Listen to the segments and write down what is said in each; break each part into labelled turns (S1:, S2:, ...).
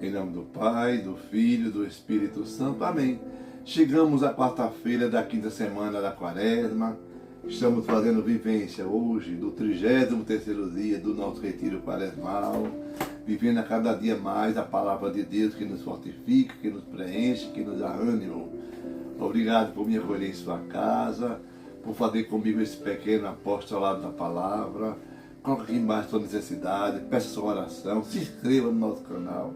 S1: Em nome do Pai, do Filho e do Espírito Santo. Amém. Chegamos à quarta-feira da quinta semana da Quaresma. Estamos fazendo vivência hoje do 33º dia do nosso retiro quaresmal. Vivendo a cada dia mais a palavra de Deus que nos fortifica, que nos preenche, que nos dá ânimo. Obrigado por me acolher em sua casa, por fazer comigo esse pequeno apostolado da palavra. Coloque aqui embaixo a sua necessidade, peça sua oração, se inscreva no nosso canal.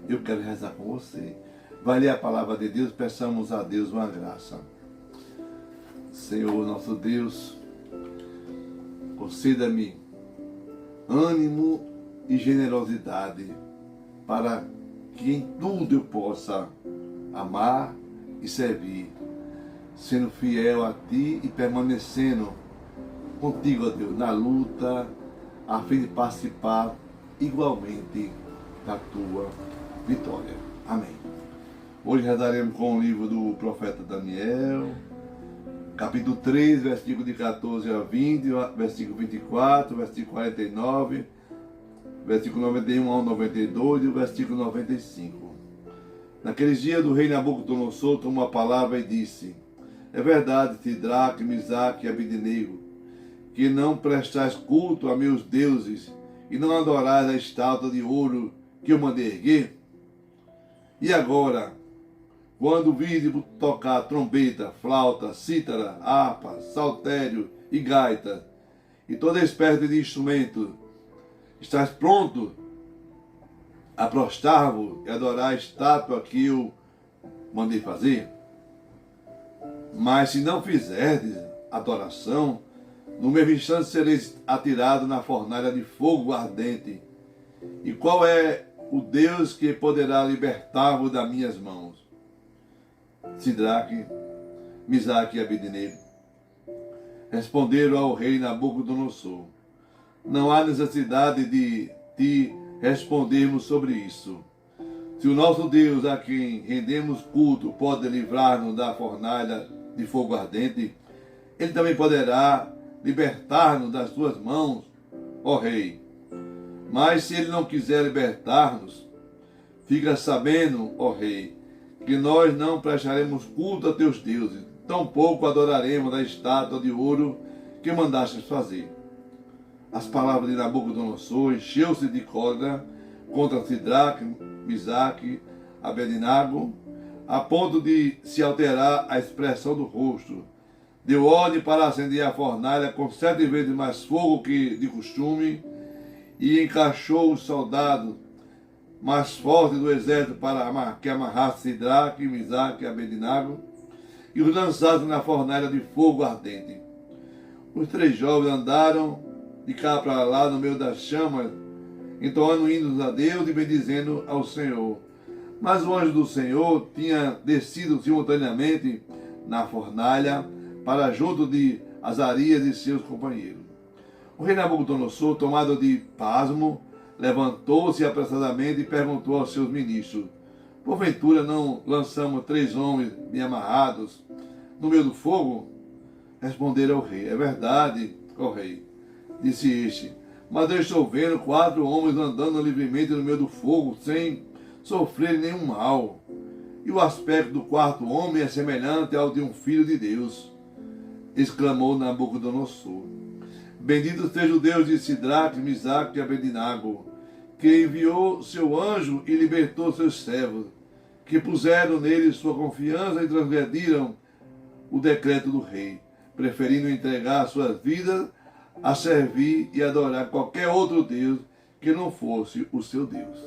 S1: Eu quero rezar com você. Vai ler a palavra de Deus, peçamos a Deus uma graça. Senhor nosso Deus, conceda-me ânimo e generosidade para que em tudo eu possa amar e servir, sendo fiel a Ti e permanecendo contigo, ó Deus, na luta, a fim de participar igualmente da Tua vitória. Amém. Hoje rezaremos com o livro do profeta Daniel, capítulo 3, versículo de 14 a 20, versículo 24, versículo 49, versículo 91 ao 92 e o versículo 95. Naqueles dias do rei Nabucodonosor tomou a palavra e disse: é verdade, Sidraque, Misaque e Abednego, que não prestais culto a meus deuses e não adorais a estátua de ouro que eu mandei erguer? E agora, quando vide tocar trombeta, flauta, cítara, harpa, saltério e gaita, e toda espécie de instrumento, estás pronto a prostrar-vos e adorar a estátua que eu mandei fazer? Mas se não fizerdes adoração, no mesmo instante sereis atirado na fornalha de fogo ardente. E qual é o Deus que poderá libertar-vos das minhas mãos? Sidraque, Misaque e Abednego responderam ao rei Nabucodonosor: não há necessidade de te respondermos sobre isso. Se o nosso Deus, a quem rendemos culto, pode livrar-nos da fornalha de fogo ardente, ele também poderá libertar-nos das tuas mãos, ó rei. Mas se ele não quiser libertar-nos, fica sabendo, ó rei, que nós não prestaremos culto a teus deuses, tampouco adoraremos a estátua de ouro que mandastes fazer. As palavras de Nabucodonosor encheu-se de cólera contra Sidraque, Misaque, Abednego, a ponto de se alterar a expressão do rosto. Deu ordem para acender a fornalha com 7 vezes mais fogo que de costume, e encaixou os soldados mais fortes do exército para que amarrasse Sidraque, Misaque e Abednego e os lançasse na fornalha de fogo ardente. Os 3 jovens andaram de cá para lá no meio das chamas, entoando hinos a Deus e bendizendo ao Senhor. Mas o anjo do Senhor tinha descido simultaneamente na fornalha para junto de Azarias e seus companheiros. O rei Nabucodonosor, tomado de pasmo, levantou-se apressadamente e perguntou aos seus ministros: porventura não lançamos 3 homens bem amarrados no meio do fogo? Responderam ao rei: é verdade, ó rei, disse este, mas eu estou vendo 4 homens andando livremente no meio do fogo, sem sofrer nenhum mal. E o aspecto do 4º homem é semelhante ao de um filho de Deus. Exclamou Nabucodonosor: bendito seja o Deus de Sidraque, Misaque e Abednego, que enviou seu anjo e libertou seus servos, que puseram nele sua confiança e transgrediram o decreto do rei, preferindo entregar suas vidas a servir e adorar qualquer outro Deus que não fosse o seu Deus.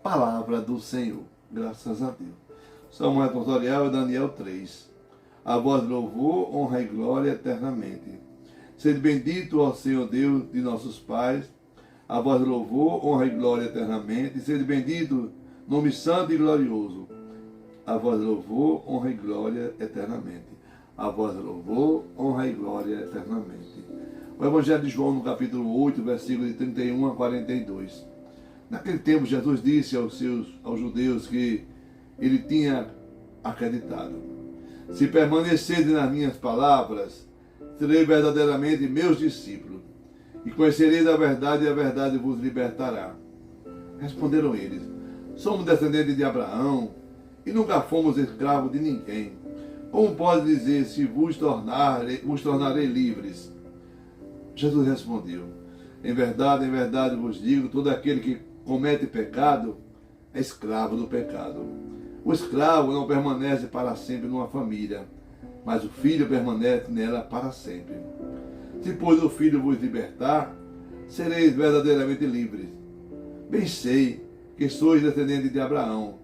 S1: Palavra do Senhor. Graças a Deus. Salmo responsorial é Daniel 3. A vós louvor, honra e glória eternamente. Sede bendito, ó Senhor Deus de nossos pais. A vós louvor, honra e glória eternamente. Sede bendito, nome santo e glorioso. A vós louvor, honra e glória eternamente. A vós louvor, honra e glória eternamente. O Evangelho de João, no capítulo 8, versículo de 31 a 42. Naquele tempo, Jesus disse aos judeus que ele tinha acreditado: se permanecerdes nas minhas palavras, sereis verdadeiramente meus discípulos, e conhecereis a verdade vos libertará. Responderam eles: Somos descendentes de Abraão e nunca fomos escravos de ninguém. Como pode dizer, se vos tornarei livres? Jesus respondeu, em verdade vos digo, todo aquele que comete pecado é escravo do pecado. O escravo não permanece para sempre numa família, mas o filho permanece nela para sempre. Se, pois, o filho vos libertar, sereis verdadeiramente livres. Bem sei que sois descendente de Abraão.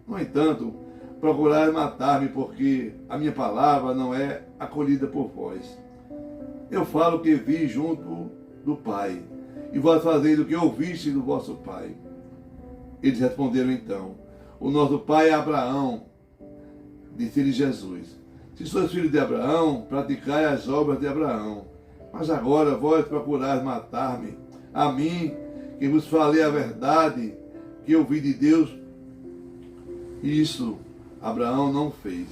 S1: No entanto, procurai matar-me, porque a minha palavra não é acolhida por vós. Eu falo o que vi junto do Pai, e vós fazeis o que ouviste do vosso Pai. Eles responderam então, o nosso pai é Abraão. Disse-lhe Jesus, se sois filhos de Abraão, praticai as obras de Abraão. Mas agora vós procurais matar-me, a mim, que vos falei a verdade, que ouvi de Deus. Isso Abraão não fez.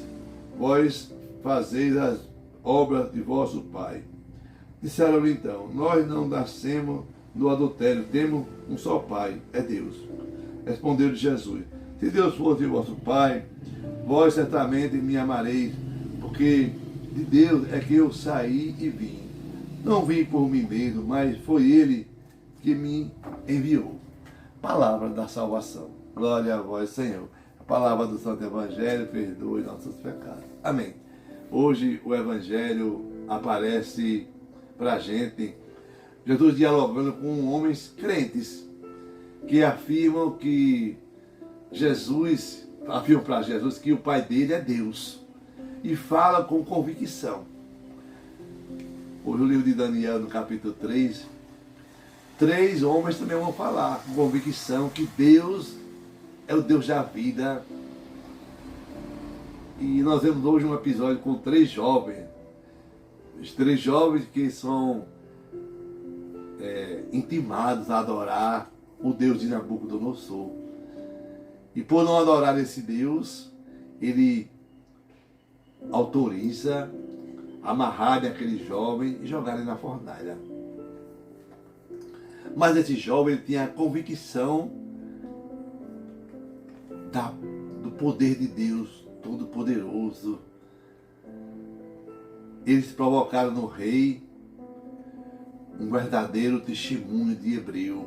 S1: Vós fazeis as obras de vosso pai. Disseram-lhe então, nós não nascemos do adultério, temos um só pai, é Deus. Respondeu-lhe Jesus, se Deus fosse vosso pai, vós certamente me amareis, porque de Deus é que eu saí e vim. Não vim por mim mesmo, mas foi Ele que me enviou. Palavra da salvação. Glória a vós, Senhor. A palavra do Santo Evangelho, perdoe nossos pecados. Amém. Hoje o Evangelho aparece para a gente, Jesus dialogando com homens crentes, que afirmam para Jesus que o Pai dele é Deus. E fala com convicção. Hoje o livro de Daniel, no capítulo 3, 3 homens também vão falar com convicção que Deus é o Deus da vida. E nós vemos hoje um episódio com 3 jovens. Os 3 jovens que são intimados a adorar o Deus de Nabucodonosor. E por não adorar esse Deus, ele autoriza amarrarem aquele jovem e jogarem na fornalha. Mas esse jovem tinha a convicção do poder de Deus Todo-Poderoso. Eles provocaram no rei um verdadeiro testemunho de hebreu.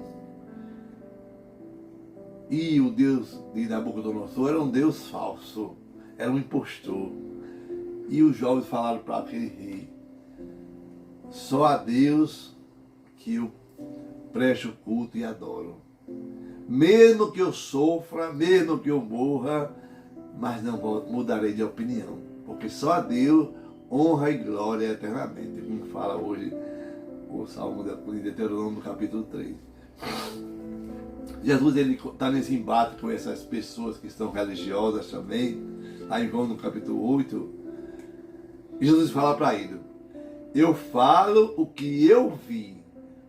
S1: E o Deus de Nabucodonosor era um Deus falso, era um impostor. E os jovens falaram para aquele rei, só a Deus que eu presto culto e adoro. Mesmo que eu sofra, mesmo que eu morra, mas não mudarei de opinião, porque só a Deus honra e glória eternamente, como fala hoje o Salmo de Deuteronômio, no capítulo 3. Jesus está nesse embate com essas pessoas que estão religiosas também, lá em João no capítulo 8, e Jesus fala para ele, eu falo o que eu vi,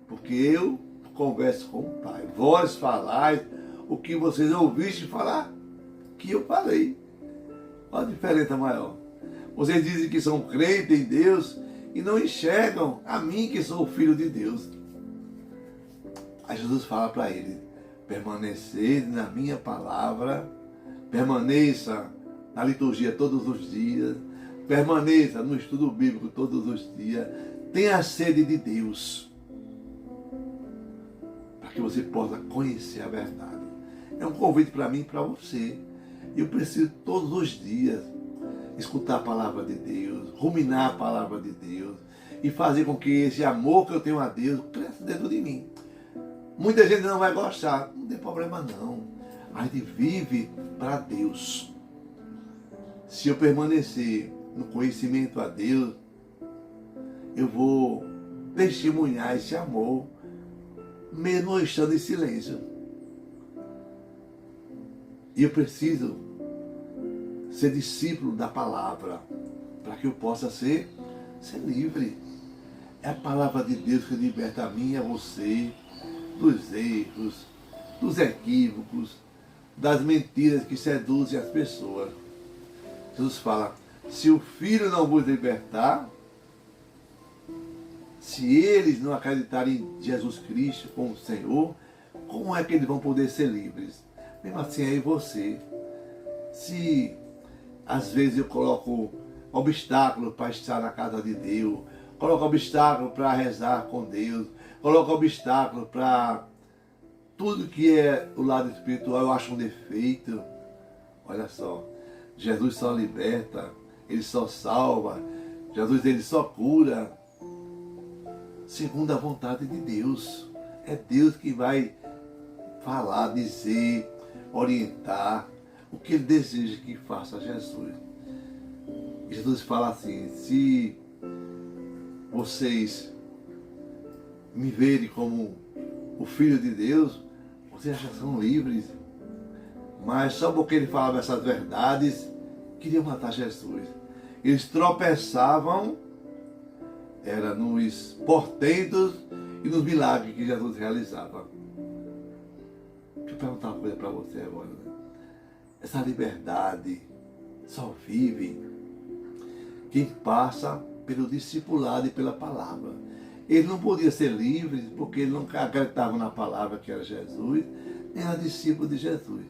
S1: porque eu converso com o Pai. Vós falais o que vocês ouvistem falar, que eu falei. Olha a diferença maior. Vocês dizem que são crentes em Deus e não enxergam a mim que sou o Filho de Deus. Aí Jesus fala para ele, permaneceis na minha palavra, permaneça na liturgia todos os dias, permaneça no estudo bíblico todos os dias, tenha sede de Deus, para que você possa conhecer a verdade. É um convite para mim e para você. Eu preciso todos os dias escutar a palavra de Deus, ruminar a palavra de Deus e fazer com que esse amor que eu tenho a Deus cresça dentro de mim. Muita gente não vai gostar, não tem problema não. A gente vive para Deus. Se eu permanecer no conhecimento a Deus, eu vou testemunhar esse amor, mesmo estando em silêncio. E eu preciso ser discípulo da palavra, para que eu possa ser livre. É a palavra de Deus que liberta a mim e a você dos erros, dos equívocos, das mentiras que seduzem as pessoas. Jesus fala, se o Filho não vos libertar, se eles não acreditarem em Jesus Cristo como Senhor, como é que eles vão poder ser livres? Mesmo assim é você. Se às vezes eu coloco obstáculos para estar na casa de Deus, coloco obstáculos para rezar com Deus, coloco obstáculos para tudo que é o lado espiritual, eu acho um defeito. Olha só, Jesus só liberta, Ele só salva, Jesus Ele só cura, segundo a vontade de Deus. É Deus que vai falar, dizer, orientar o que Ele deseja que faça Jesus. Jesus fala assim: se vocês me verem como o Filho de Deus, vocês já são livres. Mas só porque ele falava essas verdades, queriam matar Jesus. Eles tropeçavam, era nos portentos e nos milagres que Jesus realizava. Deixa eu perguntar uma coisa para você agora. Né? Essa liberdade só vive quem passa pelo discipulado e pela palavra. Ele não podia ser livre porque ele não acreditava na palavra que era Jesus, nem era discípulo de Jesus.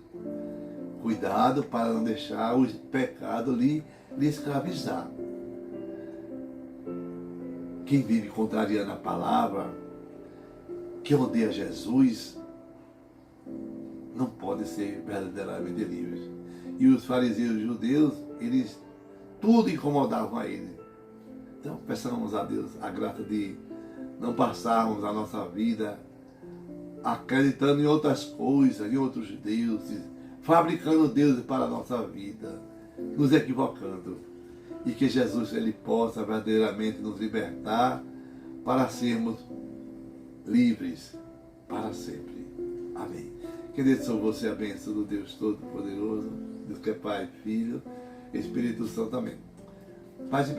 S1: Cuidado para não deixar o pecado lhe escravizar. Quem vive contrariando a palavra, que odeia Jesus, não pode ser verdadeiramente livre. E os fariseus judeus, eles tudo incomodavam a ele. Então peçamos a Deus a graça de não passarmos a nossa vida acreditando em outras coisas, em outros deuses, fabricando deuses para a nossa vida, nos equivocando. E que Jesus ele possa verdadeiramente nos libertar para sermos livres para sempre. Amém. Que Deus sobre você a bênção do Deus Todo-Poderoso, Deus que é Pai, Filho, Espírito Santo. Amém. Paz e bem.